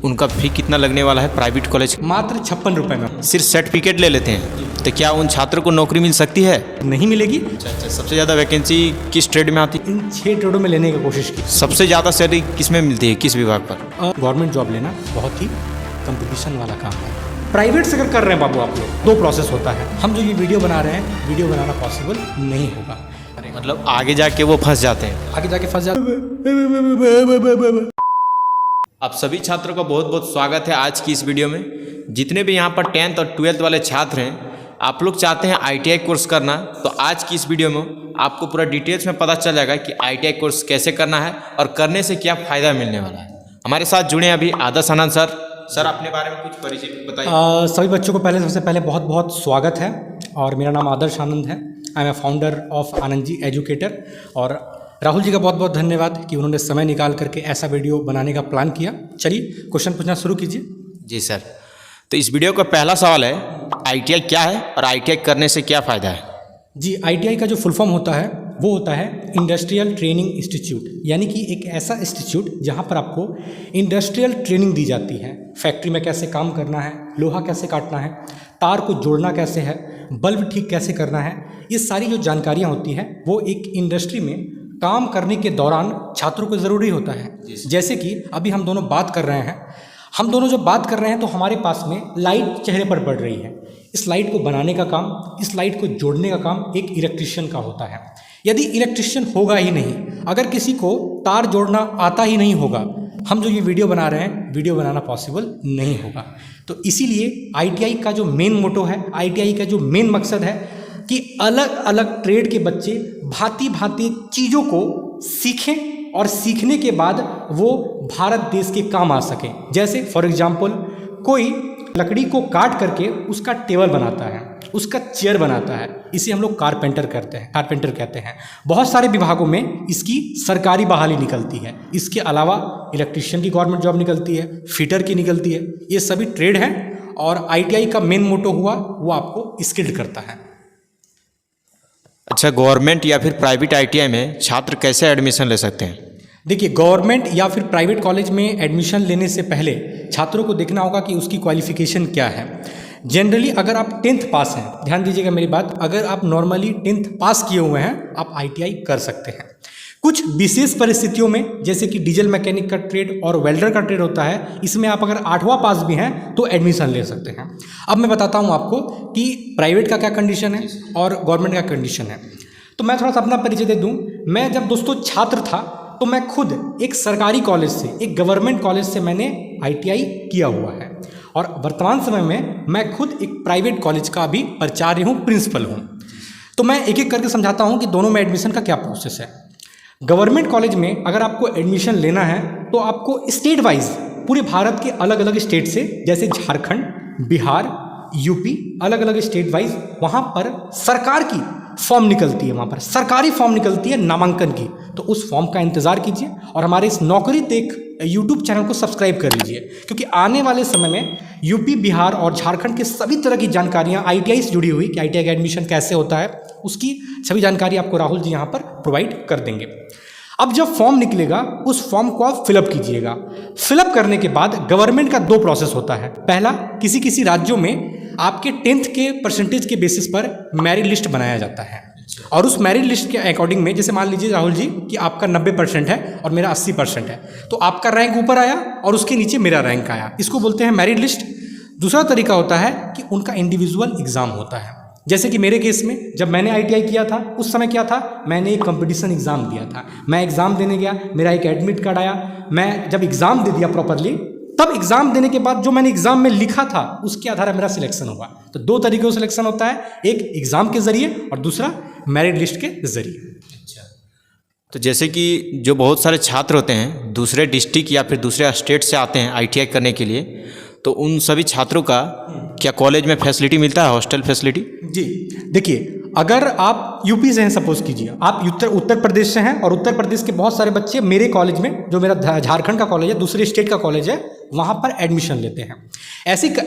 तो उनका फी कितना लगने वाला है प्राइवेट कॉलेज? मात्र 56 रुपये में। सिर्फ सर्टिफिकेट ले लेते हैं, तो क्या उन छात्रों को नौकरी मिल सकती है? नहीं मिलेगी। अच्छा, सबसे ज़्यादा वैकेंसी किस ट्रेड में आती है? इन 6 ट्रेडों में लेने की कोशिश की। सबसे ज़्यादा सैलरी किस में मिलती है, किस विभाग पर? गवर्नमेंट जॉब लेना बहुत ही कंपटीशन वाला काम है। प्राइवेट से अगर कर रहे हैं बाबू आप लोग, 2 प्रोसेस होता है। हम जो ये वीडियो बना रहे हैं, वीडियो बनाना पॉसिबल नहीं होगा। मतलब आगे जाके वो फंस जाते हैं। आगे जाके फंस जाते। आप सभी छात्रों का बहुत बहुत स्वागत है आज की इस वीडियो में। जितने भी यहाँ पर 10th और 12th वाले छात्र हैं, आप लोग चाहते हैं ITI कोर्स करना, तो आज की इस वीडियो में आपको पूरा डिटेल्स में पता चल जाएगा कि ITI कोर्स कैसे करना है और करने से क्या फ़ायदा मिलने वाला है। हमारे साथ जुड़े अभी आदर्श आनंद सर। सर, अपने बारे में कुछ परिचय बताइए। सभी बच्चों को सबसे पहले बहुत बहुत स्वागत है और मेरा नाम आदर्श आनंद है। I am a founder of Anand ji educator. और राहुल जी का बहुत बहुत धन्यवाद कि उन्होंने समय निकाल करके ऐसा वीडियो बनाने का प्लान किया। चलिए क्वेश्चन पूछना शुरू कीजिए। जी सर, तो इस वीडियो का पहला सवाल है, ITI क्या है और ITI करने से क्या फ़ायदा है? जी, ITI का जो फुल फॉर्म होता है वो होता है इंडस्ट्रियल ट्रेनिंग इंस्टीट्यूट, यानी कि एक ऐसा इंस्टीट्यूट जहाँ पर आपको इंडस्ट्रियल ट्रेनिंग दी जाती है। फैक्ट्री में कैसे काम करना है, लोहा कैसे काटना है, तार को जोड़ना कैसे है, बल्ब ठीक कैसे करना है, ये सारी जो जानकारियाँ होती हैं वो एक इंडस्ट्री में काम करने के दौरान छात्रों को ज़रूरी होता है। जैसे कि अभी हम दोनों बात कर रहे हैं, हम दोनों जब बात कर रहे हैं तो हमारे पास में लाइट चेहरे पर पड़ रही है। इस लाइट को बनाने का काम, इस लाइट को जोड़ने का काम एक इलेक्ट्रिशियन का होता है। यदि इलेक्ट्रिशियन होगा ही नहीं, अगर किसी को तार जोड़ना आता ही नहीं होगा, हम जो ये वीडियो बना रहे हैं, वीडियो बनाना पॉसिबल नहीं होगा। तो इसीलिए ITI का जो मेन मोटो है, ITI का जो मेन मकसद है कि अलग अलग ट्रेड के बच्चे भांति भांति चीज़ों को सीखें और सीखने के बाद वो भारत देश के काम आ सकें। जैसे फॉर एग्जांपल कोई लकड़ी को काट करके उसका टेबल बनाता है, उसका चेयर बनाता है, इसे हम लोग कारपेंटर कहते हैं। बहुत सारे विभागों में इसकी सरकारी बहाली निकलती है। इसके अलावा इलेक्ट्रिशियन की गवर्नमेंट जॉब निकलती है, फिटर की निकलती है। ये सभी ट्रेड हैं और ITI का मेन मोटो हुआ वो आपको स्किल्ड करता है। अच्छा, गवर्नमेंट या फिर प्राइवेट ITI में छात्र कैसे एडमिशन ले सकते हैं? देखिए, गवर्नमेंट या फिर प्राइवेट कॉलेज में एडमिशन लेने से पहले छात्रों को देखना होगा कि उसकी क्वालिफिकेशन क्या है। जनरली अगर आप 10th पास हैं, ध्यान दीजिएगा मेरी बात, अगर आप नॉर्मली 10th पास किए हुए हैं आप ITI कर सकते हैं। कुछ विशेष परिस्थितियों में, जैसे कि डीजल मैकेनिक का ट्रेड और वेल्डर का ट्रेड होता है, इसमें आप अगर 8वां पास भी हैं तो एडमिशन ले सकते हैं। अब मैं बताता हूँ आपको कि प्राइवेट का क्या कंडीशन है और गवर्नमेंट का कंडीशन है। तो मैं थोड़ा सा अपना परिचय दे दूँ। मैं जब दोस्तों छात्र था तो मैं खुद एक सरकारी कॉलेज से, एक गवर्नमेंट कॉलेज से मैंने ITI किया हुआ है और वर्तमान समय में मैं खुद एक प्राइवेट कॉलेज का भी प्राचार्य हूँ, प्रिंसिपल हूँ। तो मैं एक एक करके समझाता हूँ कि दोनों में एडमिशन का क्या प्रोसेस है। गवर्नमेंट कॉलेज में अगर आपको एडमिशन लेना है तो आपको स्टेट वाइज पूरे भारत के अलग अलग स्टेट से, जैसे झारखंड, बिहार, UP, अलग अलग स्टेट वाइज वहाँ पर सरकार की फॉर्म निकलती है, वहाँ पर सरकारी फॉर्म निकलती है नामांकन की। तो उस फॉर्म का इंतज़ार कीजिए और हमारे इस नौकरी देख YouTube चैनल को सब्सक्राइब कर लीजिए, क्योंकि आने वाले समय में UP, बिहार और झारखंड के सभी तरह की जानकारियाँ ITI से जुड़ी हुई कि ITI का एडमिशन कैसे होता है, उसकी सभी जानकारी आपको राहुल जी यहाँ पर प्रोवाइड कर देंगे। अब जब फॉर्म निकलेगा उस फॉर्म को आप फिलअप कीजिएगा। फिलअप करने के बाद गवर्नमेंट का 2 प्रोसेस होता है। पहला, किसी राज्यों में आपके 10th के परसेंटेज के बेसिस पर मेरिट लिस्ट बनाया जाता है और उस मेरिट लिस्ट के अकॉर्डिंग में, जैसे मान लीजिए राहुल जी कि आपका 90% है और मेरा 80% है, तो आपका रैंक ऊपर आया और उसके नीचे मेरा रैंक आया, इसको बोलते हैं मेरिट लिस्ट। दूसरा तरीका होता है कि उनका इंडिविजुअल एग्ज़ाम होता है। जैसे कि मेरे केस में जब मैंने ITI किया था उस समय क्या था, मैंने एक कंपटीशन एग्ज़ाम दिया था। मैं एग्ज़ाम देने गया, मेरा एक एडमिट कार्ड आया। मैं जब एग्ज़ाम दे दिया प्रॉपरली, तब एग्ज़ाम देने के बाद जो मैंने एग्ज़ाम में लिखा था उसके आधार पर मेरा सिलेक्शन हुआ। तो 2 तरीक़ों से सिलेक्शन होता है, एक एग्ज़ाम के ज़रिए और दूसरा मेरिट लिस्ट के ज़रिए। अच्छा, तो जैसे कि जो बहुत सारे छात्र होते हैं दूसरे डिस्ट्रिक्ट या फिर दूसरे स्टेट से आते हैं ITI करने के लिए, तो उन सभी छात्रों का क्या कॉलेज में फैसिलिटी मिलता है, हॉस्टल फैसिलिटी? जी देखिए, अगर आप UP से हैं, सपोज कीजिए आप उत्तर प्रदेश से हैं और उत्तर प्रदेश के बहुत सारे बच्चे मेरे कॉलेज में, जो मेरा झारखंड का कॉलेज है, दूसरे स्टेट का कॉलेज है, वहाँ पर एडमिशन लेते हैं।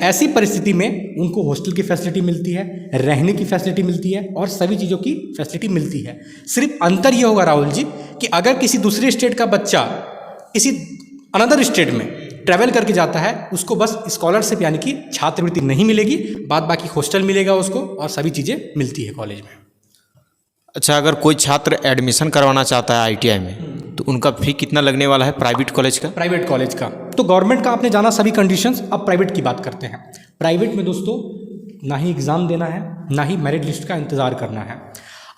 ऐसी परिस्थिति में उनको हॉस्टल की फैसिलिटी मिलती है, रहने की फैसिलिटी मिलती है और सभी चीज़ों की फैसिलिटी मिलती है। सिर्फ अंतर ये होगा राहुल जी कि अगर किसी दूसरे स्टेट का बच्चा किसी अनदर स्टेट में ट्रैवल करके जाता है उसको बस स्कॉलरशिप यानी कि छात्रवृत्ति नहीं मिलेगी, बाद बाकी हॉस्टल मिलेगा उसको और सभी चीज़ें मिलती है कॉलेज में। अच्छा, अगर कोई छात्र एडमिशन करवाना चाहता है आईटीआई में तो उनका फी कितना लगने वाला है प्राइवेट कॉलेज का? प्राइवेट कॉलेज का तो गवर्नमेंट का आपने जाना सभी कंडीशंस, अब प्राइवेट की बात करते हैं। प्राइवेट में दोस्तों ना ही एग्ज़ाम देना है, ना ही मेरिट लिस्ट का इंतज़ार करना है।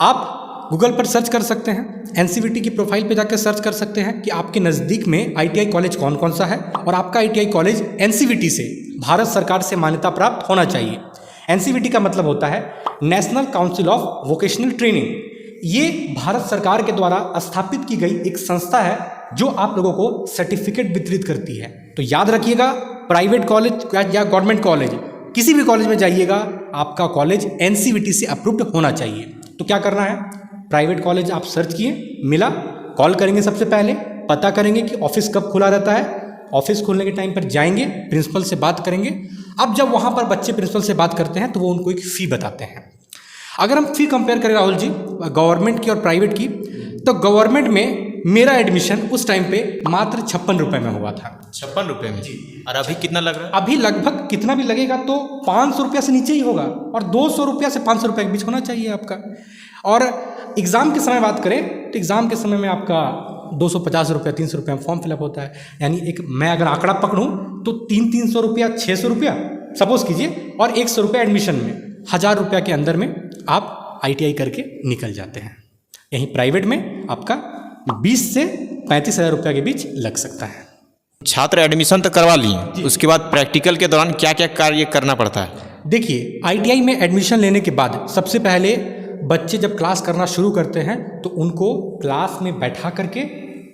आप गूगल पर सर्च कर सकते हैं, एनसीवीटी की प्रोफाइल पे जाकर सर्च कर सकते हैं कि आपके नज़दीक में आईटीआई कॉलेज कौन कौन सा है और आपका आईटीआई कॉलेज एनसीवीटी से, भारत सरकार से मान्यता प्राप्त होना चाहिए। एनसीवीटी का मतलब होता है national council of vocational training. ये भारत सरकार के द्वारा स्थापित की गई एक संस्था है जो आप लोगों को सर्टिफिकेट वितरित करती है। तो याद रखिएगा, प्राइवेट कॉलेज या गवर्नमेंट कॉलेज, किसी भी कॉलेज में जाइएगा, आपका कॉलेज एनसीवीटी से अप्रूव्ड होना चाहिए। तो क्या करना है, प्राइवेट कॉलेज आप सर्च किए, मिला, कॉल करेंगे, सबसे पहले पता करेंगे कि ऑफिस कब खुला रहता है, ऑफिस खुलने के टाइम पर जाएंगे, प्रिंसिपल से बात करेंगे। अब जब वहाँ पर बच्चे प्रिंसिपल से बात करते हैं तो वो उनको एक फ़ी बताते हैं। अगर हम फ़ी कंपेयर करें राहुल जी गवर्नमेंट की और प्राइवेट की, तो गवर्नमेंट में मेरा एडमिशन उस टाइम पे मात्र 56 रुपये में हुआ था। 56 रुपये में जी। और अभी कितना लग रहा है? अभी लगभग कितना भी लगेगा तो 500 रुपया से नीचे ही होगा और 200 रुपया से 500 रुपये के बीच होना चाहिए आपका। और एग्ज़ाम के समय बात करें तो एग्ज़ाम के समय में आपका 250 रुपया 300 रुपया फॉर्म फिलअप होता है। यानी एक मैं अगर आंकड़ा पकड़ूँ तो 300 रुपया 600 रुपया सपोज कीजिए और 100 रुपया एडमिशन में, 1000 रुपया के अंदर में आप आईटीआई करके निकल जाते हैं। यहीं प्राइवेट में आपका 20 से 35 हज़ार रुपया के बीच लग सकता है। छात्र एडमिशन तो करवा लिए, उसके बाद प्रैक्टिकल के दौरान क्या क्या कार्य करना पड़ता है? देखिए, आईटीआई में एडमिशन लेने के बाद सबसे पहले बच्चे जब क्लास करना शुरू करते हैं तो उनको क्लास में बैठा करके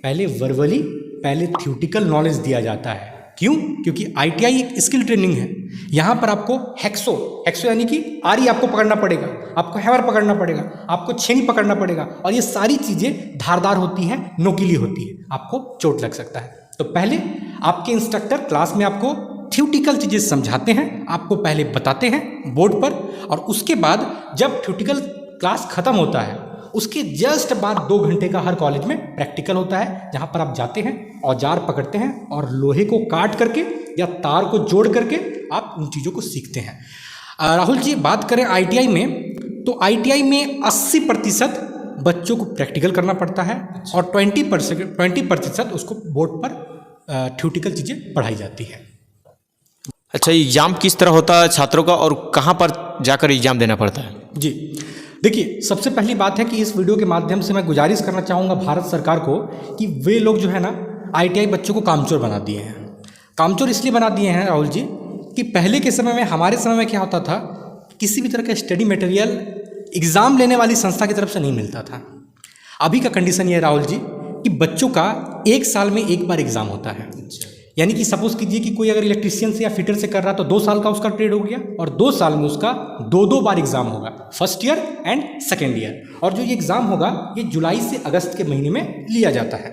पहले वर्बली, पहले थ्योरेटिकल नॉलेज दिया जाता है। क्यों? क्योंकि आईटीआई एक स्किल ट्रेनिंग है। यहाँ पर आपको हेक्सो यानी कि आरी आपको पकड़ना पड़ेगा, आपको हैमर पकड़ना पड़ेगा, आपको छेनी पकड़ना पड़ेगा और ये सारी चीज़ें धारदार होती हैं, नोकीली होती है, आपको चोट लग सकता है। तो पहले आपके इंस्ट्रक्टर क्लास में आपको थ्योरेटिकल चीज़ें समझाते हैं, आपको पहले बताते हैं बोर्ड पर, और उसके बाद जब थ्योरेटिकल क्लास खत्म होता है उसके जस्ट बाद 2 घंटे का हर कॉलेज में प्रैक्टिकल होता है, जहाँ पर आप जाते हैं, औजार पकड़ते हैं और लोहे को काट करके या तार को जोड़ करके आप उन चीज़ों को सीखते हैं। राहुल जी, बात करें आईटीआई में, तो आईटीआई में 80% बच्चों को प्रैक्टिकल करना पड़ता है और 20% उसको बोर्ड पर थ्योरेटिकल चीज़ें पढ़ाई जाती है। अच्छा, एग्जाम किस तरह होता है छात्रों का और कहाँ पर जाकर एग्जाम देना पड़ता है? जी देखिए, सबसे पहली बात है कि इस वीडियो के माध्यम से मैं गुजारिश करना चाहूँगा भारत सरकार को कि वे लोग जो है ना आईटीआई बच्चों को कामचोर बना दिए हैं। कामचोर इसलिए बना दिए हैं राहुल जी कि पहले के समय में, हमारे समय में क्या होता था, किसी भी तरह का स्टडी मटेरियल एग्ज़ाम लेने वाली संस्था की तरफ से नहीं मिलता था। अभी का कंडीशन ये है राहुल जी कि बच्चों का 1 साल में 1 बार एग्ज़ाम होता है। यानी कि सपोज कीजिए कि कोई अगर इलेक्ट्रीशियन से या फिटर से कर रहा है तो 2 साल का उसका ट्रेड हो गया और 2 साल में उसका 2 बार एग्जाम होगा, first year and second year. और जो ये एग्ज़ाम होगा ये जुलाई से अगस्त के महीने में लिया जाता है।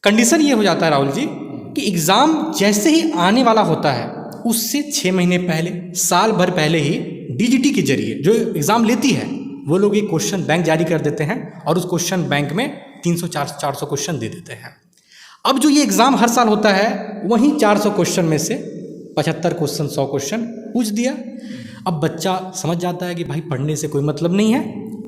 कंडीशन ये हो जाता है राहुल जी कि एग्ज़ाम जैसे ही आने वाला होता है उससे 6 महीने पहले, साल भर पहले ही डीजीटी के जरिए जो एग्ज़ाम लेती है वो लोग एक क्वेश्चन बैंक जारी कर देते हैं और उस क्वेश्चन बैंक में 300-400 क्वेश्चन दे देते हैं। अब जो ये एग्ज़ाम हर साल होता है वहीं 400 क्वेश्चन में से 75 क्वेश्चन, 100 क्वेश्चन पूछ दिया। अब बच्चा समझ जाता है कि भाई पढ़ने से कोई मतलब नहीं है,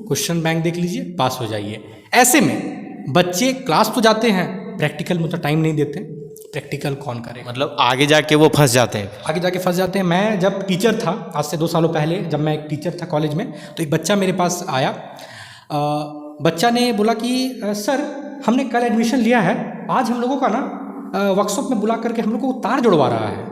क्वेश्चन बैंक देख लीजिए, पास हो जाइए। ऐसे में बच्चे क्लास तो जाते हैं, प्रैक्टिकल में तो टाइम नहीं देते। प्रैक्टिकल कौन करे, मतलब आगे जाके वो फंस जाते हैं। आगे जाके फंस जाते हैं। मैं जब टीचर था, आज से 2 सालों पहले जब मैं एक टीचर था कॉलेज में, तो एक बच्चा मेरे पास आया। बच्चा ने बोला कि सर हमने कल एडमिशन लिया है, आज हम लोगों का ना वर्कशॉप में बुला करके हम लोगों को तार जुड़वा रहा है,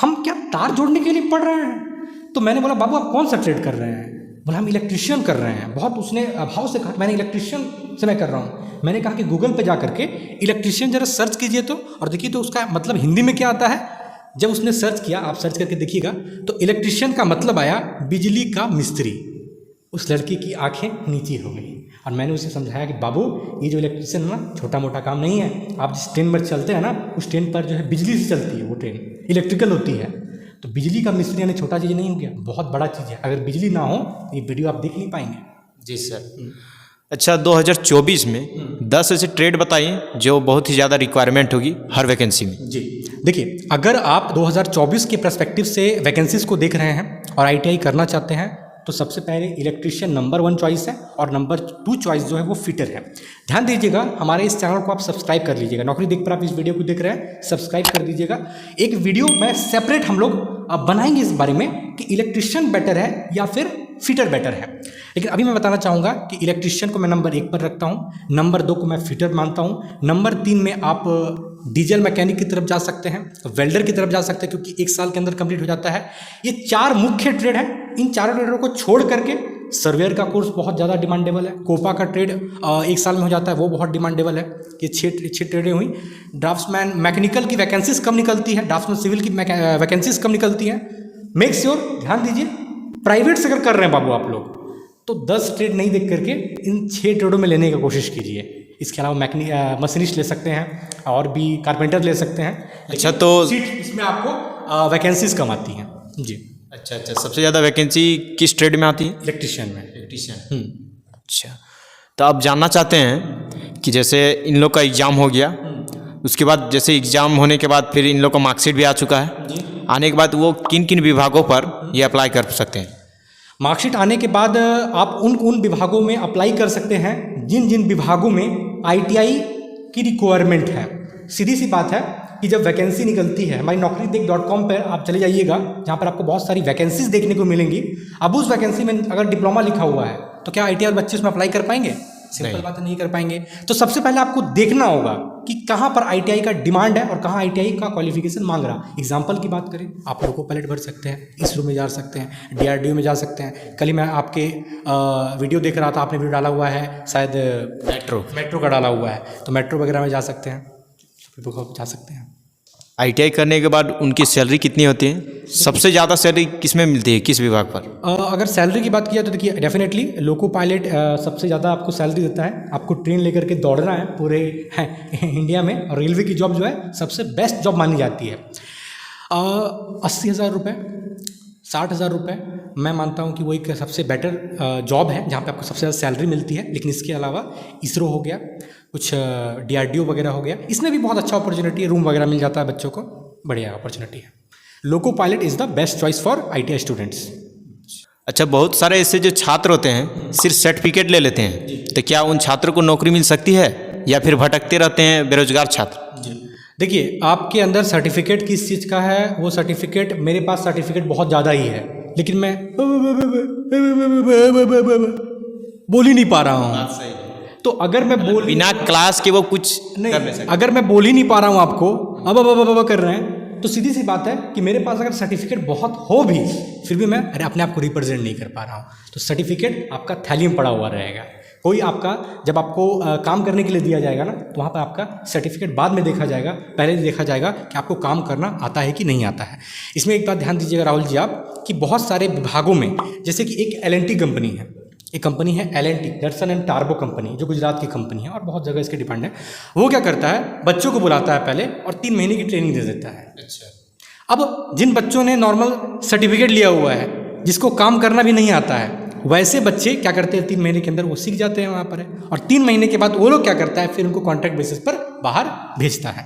हम क्या तार जोड़ने के लिए पढ़ रहे हैं? तो मैंने बोला बाबू आप कौन सा ट्रेड कर रहे हैं? बोला हम इलेक्ट्रीशियन कर रहे हैं। बहुत उसने भाव से कहा मैंने इलेक्ट्रीशियन से मैं कर रहा हूँ। मैंने कहा कि गूगल पे जा करके इलेक्ट्रीशियन जरा सर्च कीजिए तो, और देखिए तो उसका मतलब हिंदी में क्या आता है। जब उसने सर्च किया, आप सर्च करके देखिएगा, तो इलेक्ट्रीशियन का मतलब आया बिजली का मिस्त्री। उस लड़की की आंखें नीची हो गई और मैंने उसे समझाया कि बाबू ये जो इलेक्ट्रीशियन है ना छोटा मोटा काम नहीं है। आप जिस ट्रेन पर चलते हैं ना उस ट्रेन पर जो है बिजली से चलती है, वो ट्रेन इलेक्ट्रिकल होती है। तो बिजली का मिस्त्री यानी छोटा चीज़ नहीं हो गया, बहुत बड़ा चीज़ है। अगर बिजली ना हो तो ये वीडियो आप देख नहीं पाएंगे। जी सर। अच्छा, 2024 में 10 ऐसे ट्रेड बताइए जो बहुत ही ज़्यादा रिक्वायरमेंट होगी हर वैकेंसी में। जी देखिए, अगर आप 2024 के पर्सपेक्टिव से वैकेंसीज को देख रहे हैं और आईटीआई करना चाहते हैं तो सबसे पहले इलेक्ट्रीशियन नंबर 1 चॉइस है और नंबर 2 चॉइस जो है वो फिटर है। ध्यान दीजिएगा, हमारे इस चैनल को आप सब्सक्राइब कर लीजिएगा। नौकरी देख पर आप इस वीडियो को देख रहे हैं, सब्सक्राइब कर दीजिएगा। एक वीडियो मैं सेपरेट हम लोग बनाएंगे इस बारे में कि इलेक्ट्रीशियन बेटर है या फिर फिटर बेटर है। लेकिन अभी मैं बताना चाहूँगा कि इलेक्ट्रीशियन को मैं नंबर 1 पर रखता हूँ, नंबर 2 को मैं फिटर मानता हूँ, नंबर 3 में आप डीजल मैकेनिक की तरफ जा सकते हैं, वेल्डर की तरफ जा सकते हैं क्योंकि 1 साल के अंदर कंप्लीट हो जाता है। ये 4 मुख्य ट्रेड हैं। इन चारों ट्रेडों को छोड़ करके सर्वेयर का कोर्स बहुत ज़्यादा डिमांडेबल है, कोपा का ट्रेड 1 साल में हो जाता है, वो बहुत डिमांडेबल है। ये 6 ट्रेडें हुई। ड्राफ्ट्समैन मैकेनिकल की वैकेंसीज कम निकलती है, ड्राफ्ट्समैन सिविल की वैकेंसीज कम निकलती हैं। मेक श्योर, ध्यान दीजिए, प्राइवेट से अगर कर रहे हैं बाबू आप लोग तो 10 ट्रेड नहीं देख करके इन 6 ट्रेडों में लेने की कोशिश कीजिए। इसके अलावा मशीनिस्ट ले सकते हैं और भी कारपेंटर ले सकते हैं। अच्छा, तो सीट इसमें आपको वैकेंसीज कम आती हैं। जी अच्छा, सबसे ज़्यादा वैकेंसी किस ट्रेड में आती है? इलेक्ट्रीशियन में। इलेक्ट्रीशियन। अच्छा, तो आप जानना चाहते हैं कि जैसे इन लोग का एग्ज़ाम हो गया, उसके बाद जैसे एग्ज़ाम होने के बाद फिर इन लोग का मार्कशीट भी आ चुका है, आने के बाद वो किन किन विभागों पर ये अप्लाई कर सकते हैं? मार्कशीट आने के बाद आप उन विभागों में अप्लाई कर सकते हैं जिन जिन विभागों में आईटीआई की रिक्वायरमेंट है। सीधी सी बात है कि जब वैकेंसी निकलती है, हमारी naukrideek.com पर आप चले जाइएगा, जहाँ पर आपको बहुत सारी वैकेंसीज देखने को मिलेंगी। अब उस वैकेंसी में अगर डिप्लोमा लिखा हुआ है तो क्या आईटीआई बच्चे उसमें अप्लाई कर पाएंगे? सिंपल बात है, नहीं कर पाएंगे। तो सबसे पहले आपको देखना होगा कि कहाँ पर आईटीआई का डिमांड है और कहाँ आईटीआई का क्वालिफिकेशन मांग रहा। एग्जाम्पल की बात करें, आप लोको पायलट भर सकते हैं, इसरो में जा सकते हैं, डीआरडीओ में जा सकते हैं। कल ही मैं आपके वीडियो देख रहा था, आपने वीडियो डाला हुआ है शायद मेट्रो का डाला हुआ है, तो मेट्रो वगैरह में जा सकते हैं, जा सकते हैं। आईटीआई करने के बाद उनकी सैलरी कितनी होती है? सबसे ज़्यादा सैलरी किस में मिलती है, किस विभाग पर? अगर सैलरी की बात किया तो देखिए, डेफिनेटली लोको पायलट सबसे ज़्यादा आपको सैलरी देता है। आपको ट्रेन लेकर के दौड़ना है पूरे इंडिया में, और रेलवे की जॉब जो है सबसे बेस्ट जॉब मानी जाती है। 80,000 रुपये, 60,000 रुपये मैं मानता हूँ कि वो एक सबसे बेटर जॉब है जहाँ पे आपको सबसे ज़्यादा सैलरी मिलती है। लेकिन इसके अलावा इसरो हो गया, कुछ डीआरडीओ वगैरह हो गया, इसमें भी बहुत अच्छा अपॉर्चुनिटी है, रूम वगैरह मिल जाता है बच्चों को, बढ़िया अपॉर्चुनिटी है। Loco pilot is the best choice for ITI students. अच्छा, बहुत सारे ऐसे जो छात्र होते हैं सिर्फ सर्टिफिकेट ले लेते हैं, तो क्या उन छात्रों को नौकरी मिल सकती है या फिर भटकते रहते हैं बेरोजगार छात्र? देखिए, आपके अंदर सर्टिफिकेट किस चीज़ का है, वो सर्टिफिकेट, मेरे पास सर्टिफिकेट बहुत ज़्यादा ही है लेकिन मैं बोल ही नहीं पा रहा हूँ। तो अगर मैं बिना क्लास के वो कुछ नहीं, अगर मैं बोल ही नहीं पा रहा हूँ आपको, अब कर रहे हैं, तो सीधी सी बात है कि मेरे पास अगर सर्टिफिकेट बहुत हो भी फिर भी मैं अपने आप को रिप्रेजेंट नहीं कर पा रहा हूँ। तो सर्टिफिकेट आपका थैली में पड़ा हुआ रहेगा। कोई आपका जब आपको काम करने के लिए दिया जाएगा ना, तो वहाँ पर आपका सर्टिफिकेट बाद में देखा जाएगा, पहले देखा जाएगा कि आपको काम करना आता है कि नहीं आता है। इसमें एक बात ध्यान दीजिएगा राहुल जी आप, कि बहुत सारे विभागों में, जैसे कि एक एल&टी कंपनी है, एक कंपनी है L&T, Datsun and turbo company, जो गुजरात की कंपनी है और बहुत जगह इसके डिपेंड है। वो क्या करता है, बच्चों को बुलाता है पहले और 3 महीने की ट्रेनिंग दे देता है। अच्छा, अब जिन बच्चों ने नॉर्मल सर्टिफिकेट लिया हुआ है, जिसको काम करना भी नहीं आता है, वैसे बच्चे क्या करते हैं, 3 महीने के अंदर वो सीख जाते हैं वहाँ पर, और 3 महीने के बाद वो लोग क्या करता है, फिर उनको कॉन्ट्रैक्ट बेसिस पर बाहर भेजता है।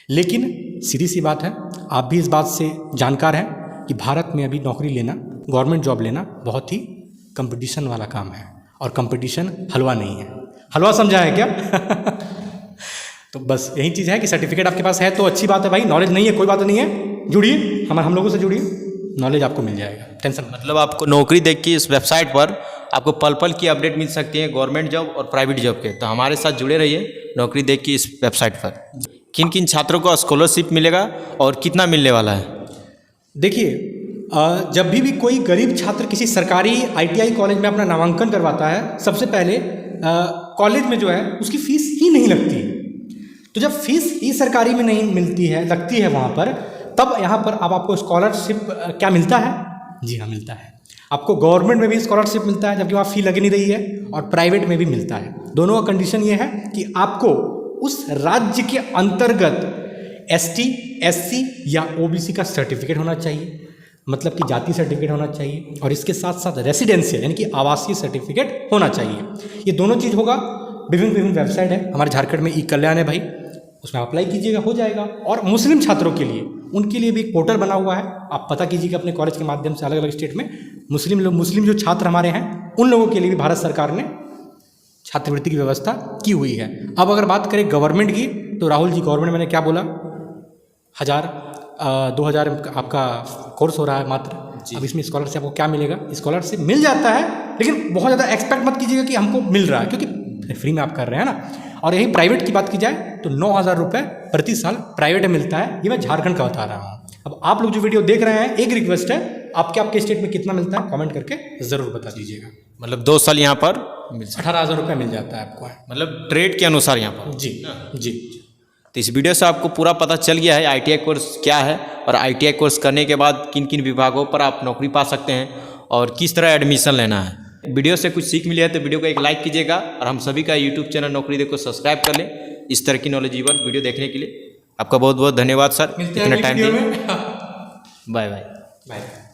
लेकिन सीधी सी बात है, आप भी इस बात से जानकार हैं कि भारत में अभी नौकरी लेना, गवर्नमेंट जॉब लेना बहुत ही कंपटीशन वाला काम है, और कंपटीशन हलवा नहीं है। हलवा समझा है क्या? तो बस यही चीज़ है कि सर्टिफिकेट आपके पास है तो अच्छी बात है भाई, नॉलेज नहीं है कोई बात नहीं है, जुड़िए हम लोगों से जुड़िए, नॉलेज आपको मिल जाएगा, टेंशन। मतलब आपको नौकरी देख के इस वेबसाइट पर आपको पल पल की अपडेट मिल सकती है गवर्नमेंट जॉब और प्राइवेट जॉब के। तो हमारे साथ जुड़े रहिए नौकरी देख के इस वेबसाइट पर। किन किन छात्रों को स्कॉलरशिप मिलेगा और कितना मिलने वाला है? देखिए, जब भी कोई गरीब छात्र किसी सरकारी आईटीआई कॉलेज में अपना नामांकन करवाता है, सबसे पहले कॉलेज में जो है उसकी फीस ही नहीं लगती। तो जब फीस ही सरकारी में नहीं मिलती है, लगती है वहाँ पर, तब यहाँ पर अब आपको स्कॉलरशिप क्या मिलता है? जी हाँ, मिलता है। आपको गवर्नमेंट में भी स्कॉलरशिप मिलता है जबकि वहाँ फ़ी लग नहीं रही है, और प्राइवेट में भी मिलता है। दोनों का कंडीशन ये है कि आपको उस राज्य के अंतर्गत एसटी, एससी या ओबीसी का सर्टिफिकेट होना चाहिए। मतलब कि जाति सर्टिफिकेट होना चाहिए, और इसके साथ साथ रेसिडेंशियल यानी कि आवासीय सर्टिफिकेट होना चाहिए। ये दोनों चीज़ होगा। विभिन्न विभिन्न वेबसाइट है हमारे झारखंड में, ई कल्याण है भाई, उसमें अप्लाई कीजिएगा, हो जाएगा। और मुस्लिम छात्रों के लिए, उनके लिए भी एक पोर्टल बना हुआ है, आप पता कीजिएगा अपने कॉलेज के माध्यम से। अलग अलग स्टेट में मुस्लिम जो छात्र हमारे हैं, उन लोगों के लिए भी भारत सरकार ने छात्रवृत्ति की व्यवस्था की हुई है। अब अगर बात करें गवर्नमेंट की, तो राहुल जी गवर्नमेंट मैंने क्या बोला, 2000 आपका कोर्स हो रहा है मात्र। अब इसमें स्कॉलरशिप आपको क्या मिलेगा? स्कॉलरशिप मिल जाता है, लेकिन बहुत ज़्यादा एक्सपेक्ट मत कीजिएगा कि हमको मिल रहा है, क्योंकि फ्री में आप कर रहे हैं ना। और यही प्राइवेट की बात की जाए तो 9,000 रुपये प्रति साल प्राइवेट में मिलता है। ये मैं झारखंड का बता रहा हूँ। अब आप लोग जो वीडियो देख रहे हैं, एक रिक्वेस्ट है, आपके स्टेट में कितना मिलता है कमेंट करके ज़रूर बता दीजिएगा। मतलब 2 साल यहाँ पर 18,000 रुपये मिल जाता है आपको, मतलब ट्रेड के अनुसार यहाँ पर। जी जी। तो इस वीडियो से आपको पूरा पता चल गया है ITI कोर्स क्या है, और ITI कोर्स करने के बाद किन किन विभागों पर आप नौकरी पा सकते हैं, और किस तरह एडमिशन लेना है। वीडियो से कुछ सीख मिली है तो वीडियो को एक लाइक कीजिएगा, और हम सभी का यूट्यूब चैनल नौकरी देखो सब्सक्राइब कर लें इस तरह की नॉलेजेबल वीडियो देखने के लिए। आपका बहुत बहुत धन्यवाद सर, इतना टाइम दिए। Bye bye.